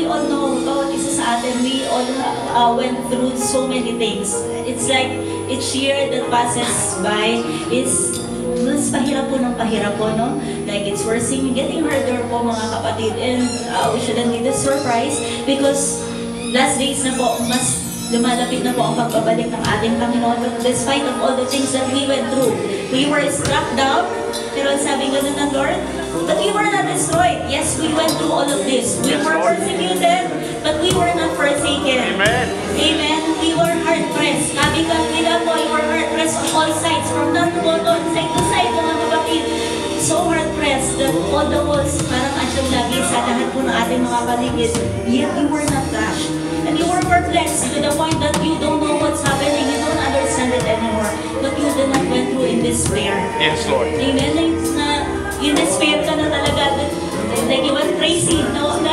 all know, bawat isa sa atin, we all went through so many things. It's like each year that passes by is mas pahirap po ng pahirap po, no? Like it's worsening, getting harder po mga kapatid. And we shouldn't be surprised because last days na po, mas lumalapit na po ang pagbabalik ng ating Panginoon. But despite of all the things that we went through, we were struck down. Pero sabi nga ng Lord, but we were not destroyed. Yes, we went through all of this. We were persecuted, but we were not forsaken. Amen. Amen. We were hard-pressed. Sabi nga nila po, we were hard-pressed on all sides, from north to bottom, side to side, mga kapatid. So hard-pressed that all the walls parang asyong lagi sa lahat po ng ating mga paligid. Yet you were not dashed. And you were perplexed to the point that you don't know what's happening, you don't understand it anymore. But you did not went through in despair. Yes, Lord. Amen. Na in despair ka na talaga. Like you went crazy. No